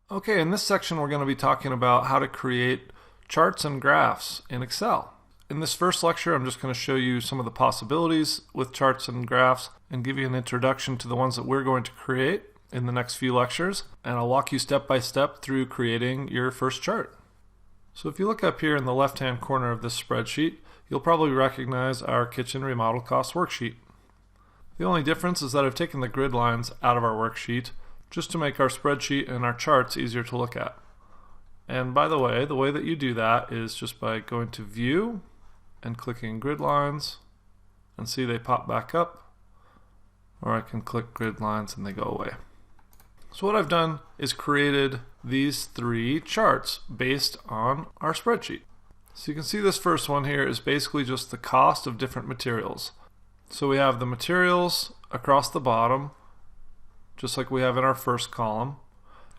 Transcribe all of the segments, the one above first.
Okay, in this section we're going to be talking about how to create charts and graphs in Excel. In this first lecture I'm just going to show you some of the possibilities with charts and graphs and give you an introduction to the ones that we're going to create in the next few lectures, and I'll walk you step by step through creating your first chart. So if you look up here in the left hand corner of this spreadsheet, you'll probably recognize our kitchen remodel cost worksheet. The only difference is that I've taken the grid lines out of our worksheet just to make our spreadsheet and our charts easier to look at. And by the way that you do that is just by going to View and clicking Grid Lines, and see they pop back up, or I can click Grid Lines and they go away. So what I've done is created these three charts based on our spreadsheet. So you can see this first one here is basically just the cost of different materials. So we have the materials across the bottom, just like we have in our first column,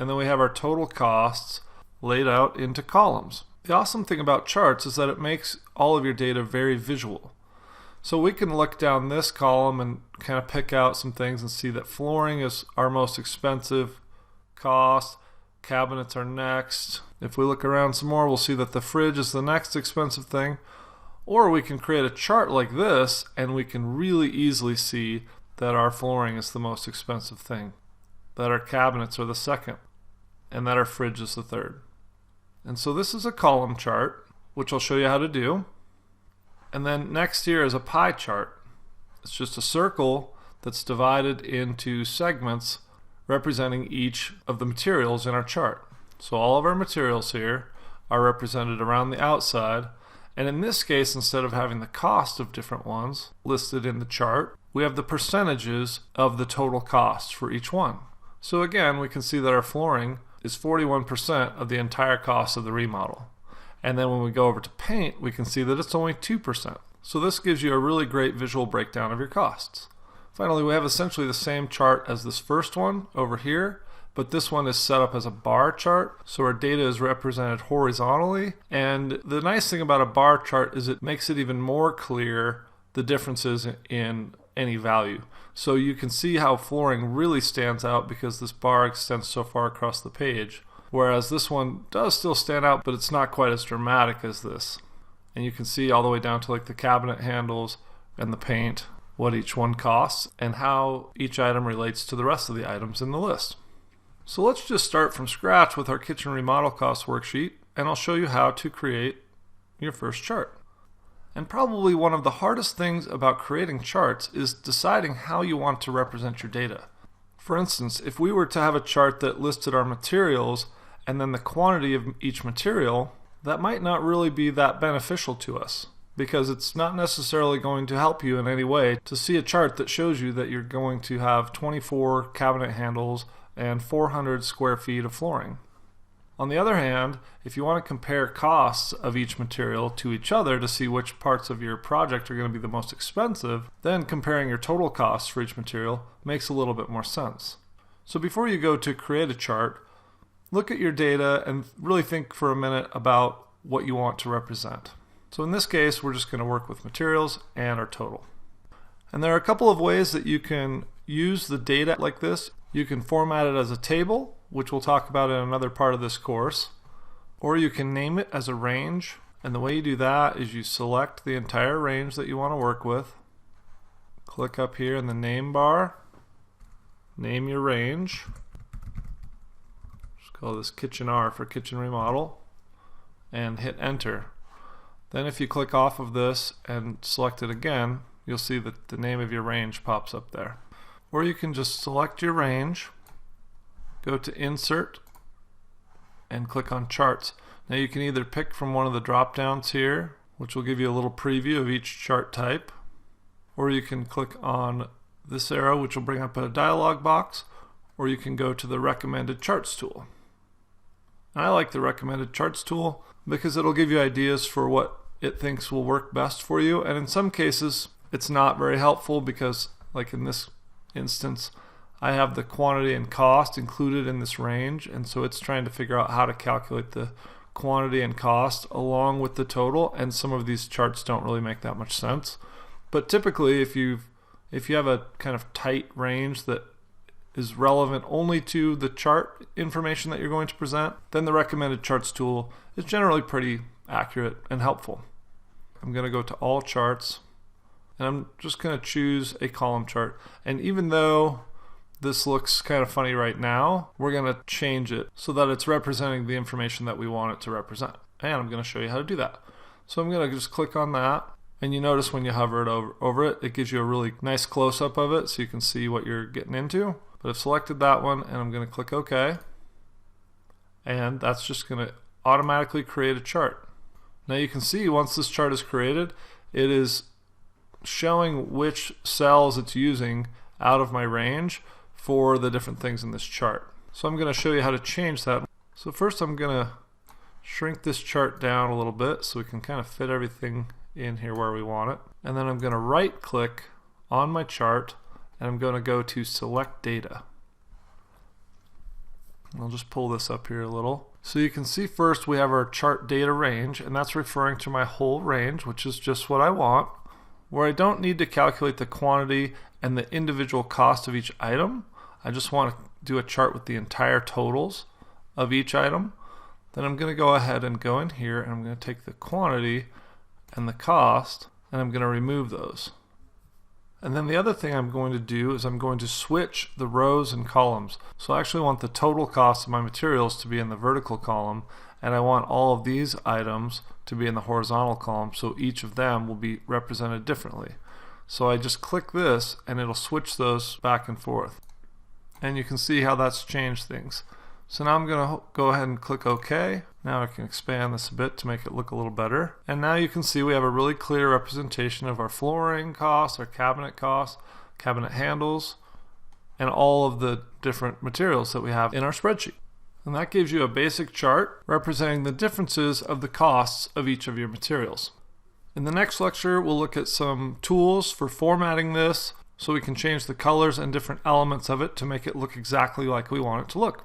and then we have our total costs laid out into columns. The awesome thing about charts is that it makes all of your data very visual. So we can look down this column and kind of pick out some things and see that flooring is our most expensive cost, cabinets are next. If we look around some more, we'll see that the fridge is the next expensive thing. Or we can create a chart like this and we can really easily see that our flooring is the most expensive thing, that our cabinets are the second, and that our fridge is the third. And so this is a column chart, which I'll show you how to do. And then next here is a pie chart. It's just a circle that's divided into segments representing each of the materials in our chart. So all of our materials here are represented around the outside, and in this case, instead of having the cost of different ones listed in the chart, we have the percentages of the total cost for each one. So again, we can see that our flooring is 41% of the entire cost of the remodel. And then when we go over to paint, we can see that it's only 2%. So this gives you a really great visual breakdown of your costs. Finally, we have essentially the same chart as this first one over here, but this one is set up as a bar chart, so our data is represented horizontally. And the nice thing about a bar chart is it makes it even more clear the differences in any value. So you can see how flooring really stands out because this bar extends so far across the page, whereas this one does still stand out, but it's not quite as dramatic as this. And you can see all the way down to like the cabinet handles and the paint, what each one costs, and how each item relates to the rest of the items in the list. So let's just start from scratch with our kitchen remodel cost worksheet, and I'll show you how to create your first chart. And probably one of the hardest things about creating charts is deciding how you want to represent your data. For instance, if we were to have a chart that listed our materials and then the quantity of each material, that might not really be that beneficial to us, because it's not necessarily going to help you in any way to see a chart that shows you that you're going to have 24 cabinet handles and 400 square feet of flooring. On the other hand, if you want to compare costs of each material to each other to see which parts of your project are going to be the most expensive, then comparing your total costs for each material makes a little bit more sense. So before you go to create a chart, look at your data and really think for a minute about what you want to represent. So in this case, we're just going to work with materials and our total. And there are a couple of ways that you can use the data like this. You can format it as a table, which we'll talk about in another part of this course, or you can name it as a range. And the way you do that is you select the entire range that you want to work with, click up here in the name bar, name your range, just call this kitchen R for kitchen remodel, and hit enter. Then if you click off of this and select it again, you'll see that the name of your range pops up there. Or you can just select your range, go to Insert, and click on Charts. Now you can either pick from one of the drop downs here, which will give you a little preview of each chart type, or you can click on this arrow, which will bring up a dialog box, or you can go to the Recommended Charts tool. And I like the Recommended Charts tool because it'll give you ideas for what it thinks will work best for you, and in some cases it's not very helpful because, like in this instance, I have the quantity and cost included in this range, and so it's trying to figure out how to calculate the quantity and cost along with the total, and some of these charts don't really make that much sense. But typically if you have a kind of tight range that is relevant only to the chart information that you're going to present, then the recommended charts tool is generally pretty accurate and helpful. I'm going to go to all charts, and I'm just going to choose a column chart. And even though this looks kind of funny right now, we're going to change it so that it's representing the information that we want it to represent. And I'm going to show you how to do that. So I'm going to just click on that, and you notice when you hover it over it, it gives you a really nice close-up of it so you can see what you're getting into. But I've selected that one, and I'm going to click OK. And that's just going to automatically create a chart. Now you can see once this chart is created, it is showing which cells it's using out of my range for the different things in this chart. So I'm going to show you how to change that. So first I'm going to shrink this chart down a little bit so we can kind of fit everything in here where we want it. And then I'm going to right click on my chart, and I'm going to go to select data. I'll just pull this up here a little. So you can see first we have our chart data range, and that's referring to my whole range, which is just what I want. Where I don't need to calculate the quantity and the individual cost of each item, I just want to do a chart with the entire totals of each item. Then I'm going to go ahead and go in here, and I'm going to take the quantity and the cost, and I'm going to remove those. And then the other thing I'm going to do is I'm going to switch the rows and columns. So I actually want the total cost of my materials to be in the vertical column, and I want all of these items to be in the horizontal column, so each of them will be represented differently. So I just click this, and it'll switch those back and forth. And you can see how that's changed things. So now I'm going to go ahead and click OK. Now I can expand this a bit to make it look a little better. And now you can see we have a really clear representation of our flooring costs, our cabinet costs, cabinet handles, and all of the different materials that we have in our spreadsheet. And that gives you a basic chart representing the differences of the costs of each of your materials. In the next lecture, we'll look at some tools for formatting this so we can change the colors and different elements of it to make it look exactly like we want it to look.